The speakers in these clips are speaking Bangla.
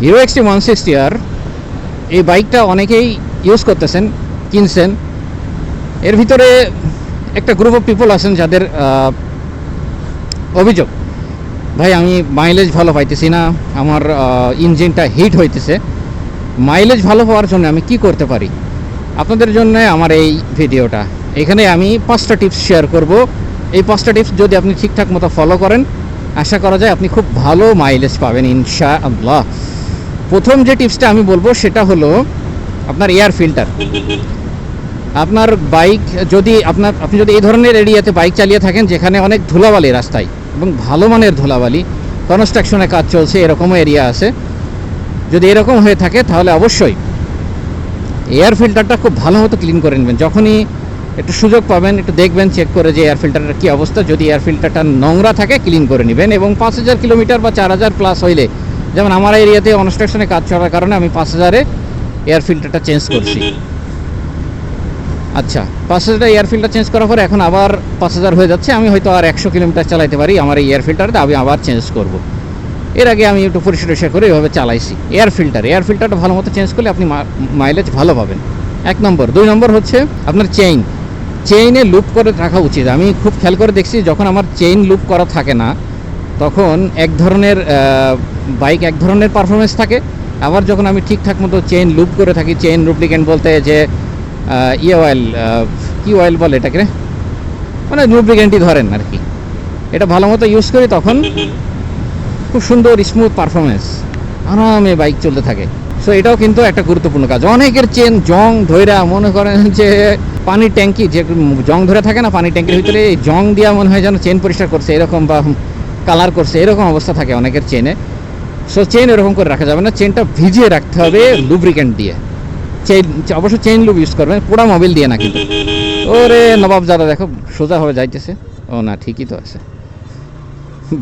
হিরো এক্সট্রিম 160R এই বাইকটা অনেকেই ইউজ করতেছেন, কিনছেন। এর ভিতরে একটা গ্রুপ অফ পিপল আছেন যাদের অভিযোগ, ভাই আমি মাইলেজ ভালো পাইতেছি না, আমার ইঞ্জিনটা হিট হইতেছে। মাইলেজ ভালো পাওয়ার জন্য আমি কি করতে পারি? আপনাদের জন্য আমার এই ভিডিওটা। এখানে আমি 5টা টিপস শেয়ার করব। এই 5টা টিপস যদি আপনি ঠিকঠাক মতো ফলো করেন, আশা করা যায় আপনি খুব ভালো মাইলেজ পাবেন ইনশাআল্লাহ। প্রথম যে টিপসটা আমি বলবো সেটা হলো আপনার এয়ার ফিল্টার। আপনার বাইক যদি আপনি যদি এই ধরনের এরিয়াতে বাইক চালিয়ে থাকেন যেখানে অনেক ধুলাবালি রাস্তায় এবং ভালো মানের ধুলাবালি, কনস্ট্রাকশনে কাজ চলছে, এরকমও এরিয়া আছে, যদি এরকম হয়ে থাকে তাহলে অবশ্যই এয়ার ফিল্টারটা খুব ভালো মতো ক্লিন করে নেবেন। যখনই একটু সুযোগ পাবেন একটু দেখবেন, চেক করে যে এয়ার ফিল্টারের কী অবস্থা। যদি এয়ার ফিল্টারটা নোংরা থাকে ক্লিন করে নেবেন। এবং 5000 কিলোমিটার বা 4000 প্লাস হইলে, যেমন আমার এরিয়াতে কনস্ট্রাকশনে কাজ চলার কারণে আমি 5000-এ এয়ার ফিল্টারটা চেঞ্জ করছি। আচ্ছা, 5000 এয়ার ফিল্টার চেঞ্জ করার পরে এখন আবার 5000 হয়ে যাচ্ছে, আমি হয়তো আর 100 কিলোমিটার চালাইতে পারি আমার এই এয়ার ফিল্টারটা, আমি আবার চেঞ্জ করব। এর আগে আমি একটু পরিষ্কার করে এভাবে চালাইছি। এয়ার ফিল্টারটা ভালো মতো চেঞ্জ করলে আপনি মাইলেজ ভালো পাবেন, 1 নম্বর। 2 নম্বর হচ্ছে আপনার চেইনে লুপ করে রাখা উচিত। আমি খুব খেয়াল করে দেখছি যখন আমার চেইন লুপ করা থাকে না তখন এক ধরনের বাইক এক ধরনের পারফরমেন্স থাকে। আবার যখন আমি ঠিকঠাক মতো চেইন লুপ করে থাকি, চেইন লুব্রিকেন্ট বলতে যে অয়েল, কি অয়েল বলে এটাকে, মানে লুব্রিকেন্টই ধরেন আর কি, এটা ভালো মতো ইউজ করি তখন খুব সুন্দর স্মুথ পারফরমেন্স, আরামে বাইক চলতে থাকে। সো এটাও কিন্তু একটা গুরুত্বপূর্ণ কাজ। অনেকের চেন জং ধৈরা মনে করেন যে পানির ট্যাঙ্কি যে জং ধরে থাকে না পানির ট্যাঙ্কির ভিতরে, এই জং দিয়া মনে হয় যেন চেন পরিষ্কার করছে এরকম, বা কালার করছে এরকম অবস্থা থাকে অনেকের চেনে। সো চেন এরকম করে রাখা যাবে না, চেনটা ভিজিয়ে রাখতে হবে লুব্রিকেন্ট দিয়ে। অবশ্য চেইন লুব ইউজ করবেন, পোড়া মোবিল দিয়ে না কিন্তু। ওরে নবাব দাদা দেখো সোজাভাবে যাইতেছে, ও না ঠিকই তো আছে,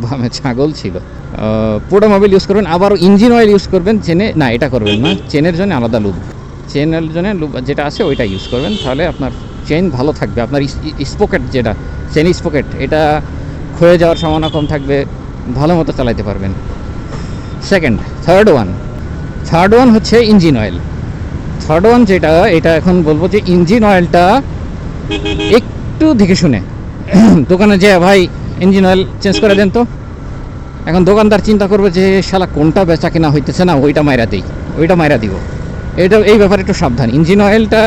বামে ছাগল ছিল। পোড়া মোবিল ইউজ করবেন। আবার ইঞ্জিন অয়েল ইউজ করবেন চেনে, না এটা করবেন না, চেনের জন্য আলাদা লুব, চেনের জন্য লুব যেটা আছে ওইটা ইউজ করবেন, তাহলে আপনার চেইন ভালো থাকবে। আপনার স্পকেট যেটা চেন স্পকেট, এটা ক্ষয়ে যাওয়ার সম্ভাবনা কম থাকবে, ভালো মতো চালাতে পারবেন। থার্ড ওয়ান হচ্ছে ইঞ্জিন অয়েল। থার্ড ওয়ান যেটা, এটা এখন বলবো যে ইঞ্জিন অয়েলটা একটু দেখে শুনে দোকানে যে ভাই ইঞ্জিন অয়েল চেঞ্জ করে দেন তো, এখন দোকানদার চিন্তা করবে যে শালা কোনটা বেচা কিনা হইতেছে না, ওইটা মাইরা দিব। এই ব্যাপারে একটু সাবধান। ইঞ্জিন অয়েলটা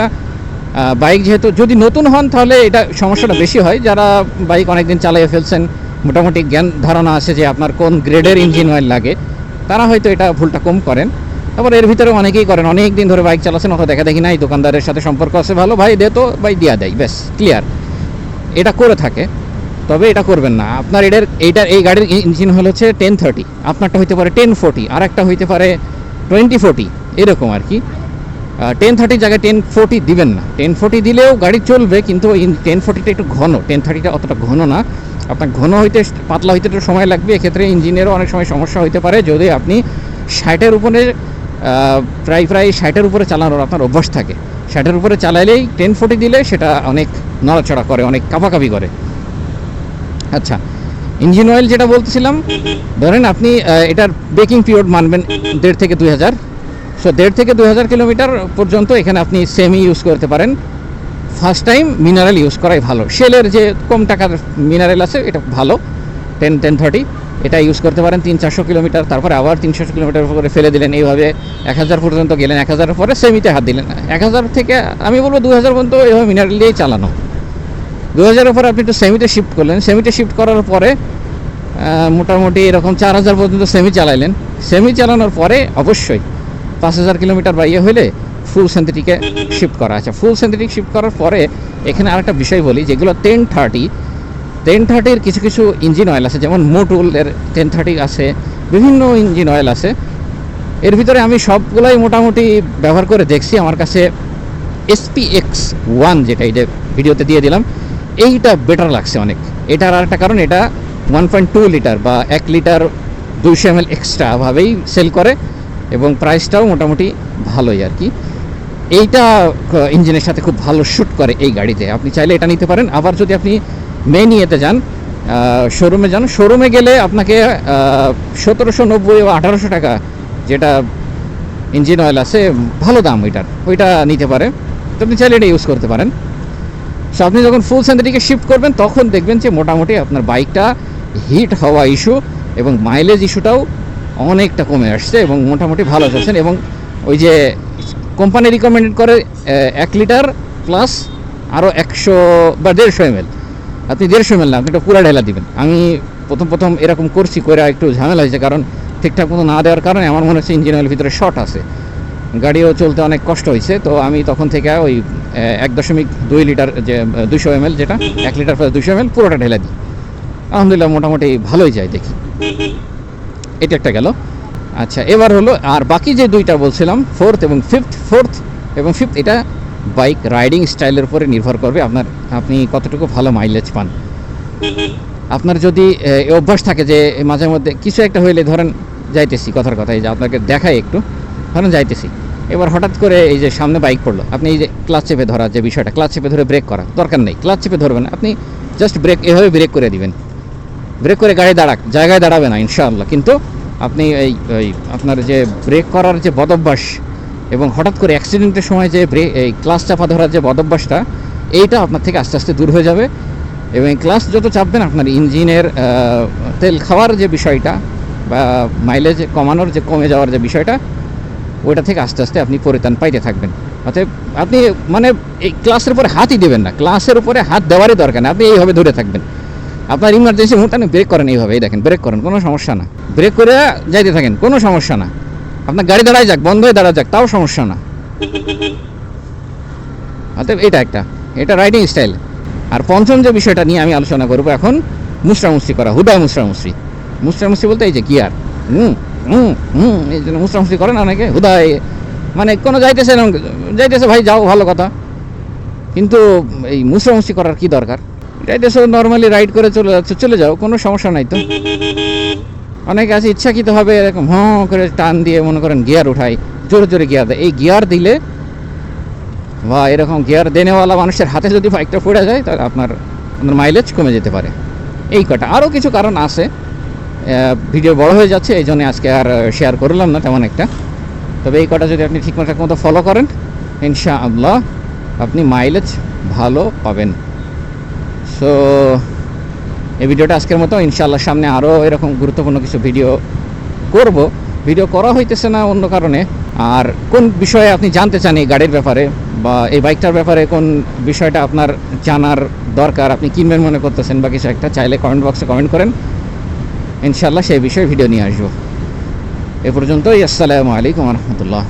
বাইক যেহেতু যদি নতুন হন তাহলে এটা সমস্যাটা বেশি হয়। যারা বাইক অনেকদিন চালিয়ে ফেলছেন, মোটামুটি জ্ঞান ধারণা আছে যে আপনার কোন গ্রেডের ইঞ্জিন অয়েল লাগে, তারা হয়তো এটা ভুলটা কম করেন। তারপর এর ভিতরে অনেকেই করেন, অনেক দিন ধরে বাইক চালাচ্ছেন, অত দেখা দেখি নাই, দোকানদারের সাথে সম্পর্ক আছে ভালো, ভাই দে তো, ভাই দিয়া দেয়, ব্যাস ক্লিয়ার, এটা করে থাকে। তবে এটা করবেন না। আপনার এই গাড়ির ইঞ্জিন হচ্ছে 1030, আপনারটা হইতে পারে 1040, আর একটা হইতে পারে 2040, এরকম আর কি। 1030 জায়গায় 1040 দিবেন না। 1040 দিলেও গাড়ি চলবে, কিন্তু 1040টা একটু ঘন, 1030টা অতটা ঘন না। আপনার ঘন হইতে, পাতলা হইতে একটু সময় লাগবে। এক্ষেত্রে ইঞ্জিনেরও অনেক সময় সমস্যা হইতে পারে যদি আপনি 60-এর উপরে প্রায় 60-এর উপরে চালানোর আপনার অভ্যাস থাকে। 60-এর উপরে চালাইলেই 1040 দিলে সেটা অনেক নড়াচড়া করে, অনেক কাঁপাকাঁপি করে। আচ্ছা, ইঞ্জিন অয়েল যেটা বলতেছিলাম, ধরেন আপনি এটার ব্রেকিং পিরিয়ড মানবেন 1.5 থেকে 2000। সো 1.5 থেকে 2000 কিলোমিটার পর্যন্ত এখানে আপনি সেমি ইউজ করতে পারেন। ফার্স্ট টাইম মিনারেল ইউজ করাই ভালো। শেলের যে কম টাকার মিনারেল আছে এটা ভালো, 1030 এটা ইউজ করতে পারেন 300-400 কিলোমিটার, তারপরে আবার 300 কিলোমিটার করে ফেলে দিলেন, এইভাবে 1000 পর্যন্ত গেলেন, 1000-এর পরে সেমিতে হাত দিলেন। 1000 থেকে আমি বলবো 2000 পর্যন্ত এইভাবে মিনারেল দিয়েই চালানো। 2000-এর পরে আপনি একটু সেমিতে শিফট করলেন, সেমিতে শিফট করার পরে মোটামুটি এরকম 4000 পর্যন্ত সেমি চালাইলেন। সেমি চালানোর পরে অবশ্যই 5000 কিলোমিটার বা হইলে ফুল সিনথেটিকে শিফট করা আছে। ফুল সিনথেটিক শিফট করার পরে এখানে আরেকটা বিষয় বলি, যেগুলো 1030-এর কিছু ইঞ্জিন অয়েল আছে, যেমন মোটুলের 1030 আছে, বিভিন্ন ইঞ্জিন অয়েল আছে। এর ভিতরে আমি সবগুলাই মোটামুটি ব্যবহার করে দেখছি, আমার কাছে SPX1 যেটা এই যে ভিডিওতে দিয়ে দিলাম, এইটা বেটার লাগছে অনেক। এটার আরেকটা কারণ, এটা 1.2 লিটার বা 1 লিটার 200 ml এক্সট্রাভাবেই সেল করে এবং প্রাইসটাও মোটামুটি ভালোই আর কি। এইটা ইঞ্জিনের সাথে খুব ভালো শ্যুট করে এই গাড়িতে, আপনি চাইলে এটা নিতে পারেন। আবার যদি আপনি মেন ইয়েতে যান, শোরুমে গেলে আপনাকে 1790 বা 1800 টাকা, যেটা ইঞ্জিন অয়েল আছে, ভালো দাম ওইটা নিতে পারে, তো আপনি চাইলে এটা ইউজ করতে পারেন। সো আপনি যখন ফুল সিনথেটিকে শিফট করবেন তখন দেখবেন যে মোটামুটি আপনার বাইকটা হিট হওয়া ইস্যু এবং মাইলেজ ইস্যুটাও অনেকটা কমে আসছে এবং মোটামুটি ভালো চলছেন। এবং ওই যে কোম্পানি রিকমেন্ডেড করে 1 লিটার প্লাস আরও 100 বা 150 ml, আপনি 150 ml না, আপনি একটা পুরা ঢেলা দিবেন। আমি প্রথম এরকম করছি, করে একটু ঝামেলা হয়েছে, কারণ ঠিকঠাক মতো না দেওয়ার কারণে আমার মনে হচ্ছে ইঞ্জিন অয়েলের ভিতরে শর্ট আছে, গাড়িও চলতে অনেক কষ্ট হয়েছে। তো আমি তখন থেকে ওই 1.2 লিটার যে 200 ml, যেটা 1 লিটার প্লাস 200 ml পুরোটা ঢেলে দিই, আলহামদুলিল্লাহ মোটামুটি ভালোই যায় দেখি। এটা একটা গেল। আচ্ছা, এবার হলো আর বাকি যে দুইটা বলছিলাম, ফোর্থ এবং ফিফথ, এটা বাইক রাইডিং স্টাইলের উপরে নির্ভর করবে আপনি কতটুকু ভালো মাইলেজ পান। আপনার যদি অভ্যাস থাকে যে মাঝে মধ্যে কিছু একটা হইলে, ধরেন যাইতেছি, কথার কথা এই যে আপনাকে দেখাই একটু, ধরেন যাইতেছি, এবার হঠাৎ করে এই যে সামনে বাইক পড়লো, আপনি এই যে ক্লাচ চেপে ধরা যে বিষয়টা, ক্লাচ চেপে ধরে ব্রেক করা দরকার নেই, ক্লাচ চেপে ধরবেন, আপনি জাস্ট ব্রেক এভাবে ব্রেক করে দিবেন, ব্রেক করে গাড়ি জায়গায় দাঁড়াবে না ইনশাআল্লাহ। কিন্তু আপনি এই আপনার যে ব্রেক করার যে বদভ্যাস এবং হঠাৎ করে অ্যাক্সিডেন্টের সময় যে এই ক্লাচ চাপা ধরার যে বদভ্যাসটা, এইটা আপনার থেকে আস্তে আস্তে দূর হয়ে যাবে। এবং ক্লাচ যত চাপবেন আপনার ইঞ্জিনের তেল খাওয়ার যে বিষয়টা বা মাইলেজ কমানোর যে কমে যাওয়ার যে বিষয়টা, ওইটা থেকে আস্তে আস্তে আপনি পরিত্রাণ পাইতে থাকবেন। অতএব আপনি মানে এই ক্লাসের উপরে হাতই দেবেন না, ক্লাসের উপরে হাত দেওয়ারই দরকার না, আপনি এইভাবে ধরে থাকবেন। আপনার ইমার্জেন্সি মুহূর্তে আপনি ব্রেক করেন এইভাবে, এই দেখেন ব্রেক করেন, কোনো সমস্যা না, ব্রেক করে যাইতে থাকেন, কোনো সমস্যা না। আপনার গাড়ি দাঁড়ায় যাক, বন্ধ হয়ে দাঁড়া যাক, তাও সমস্যা না। অতএব এটা রাইডিং স্টাইল। আর পঞ্চম যে বিষয়টা নিয়ে আমি আলোচনা করবো এখন, মুসরামুসরি করা, হুদায় মুসরামুসরি বলতে এই যে গিয়ার এই জন্য মুসরামুসরি করে না অনেকে, হুদায় মানে কোনো যাইতেছে ভাই যাও, ভালো কথা, কিন্তু এই মুসরামুসরি করার কি দরকার? যাইতেছে নর্মালি রাইড করে চলে যাও, কোনো সমস্যা নাই তো। অনেকে আছে ইচ্ছাকৃতভাবে এরকম করে টান দিয়ে মনে করেন গিয়ার উঠাই, জোরে জোরে গিয়ার দেয়। এই গিয়ার দিলে বা এরকম গিয়ার দেনেওয়ালা মানুষের হাতে যদি বাইকটা পড়ে যায়, তাহলে আপনার মাইলেজ কমে যেতে পারে। এই কটা, আরও কিছু কারণ আছে, ভিডিও বড় হয়ে যাচ্ছে, এই জন্য আজকে আর শেয়ার করলাম না তেমন একটা। তবে এই কটা যদি আপনি ঠিকঠাক মতো ফলো করেন, ইনশাআল্লাহ আপনি মাইলেজ ভালো পাবেন। সো এই ভিডিওটা আজকের মতো, ইনশাআল্লাহ সামনে আরও এরকম গুরুত্বপূর্ণ কিছু ভিডিও করা হইতেছে না অন্য কারণে। আর কোন বিষয়ে আপনি জানতে চান এই গাড়ির ব্যাপারে বা এই বাইকটার ব্যাপারে, কোন বিষয়টা আপনার জানার দরকার, আপনি কিনবেন মনে করতেছেন বা কিছু একটা, চাইলে কমেন্ট বক্সে কমেন্ট করেন, ইনশাআল্লাহ সেই বিষয়ে ভিডিও নিয়ে আসবো। এ পর্যন্তই, আসসালামু আলাইকুম ওয়া রাহমাতুল্লাহ।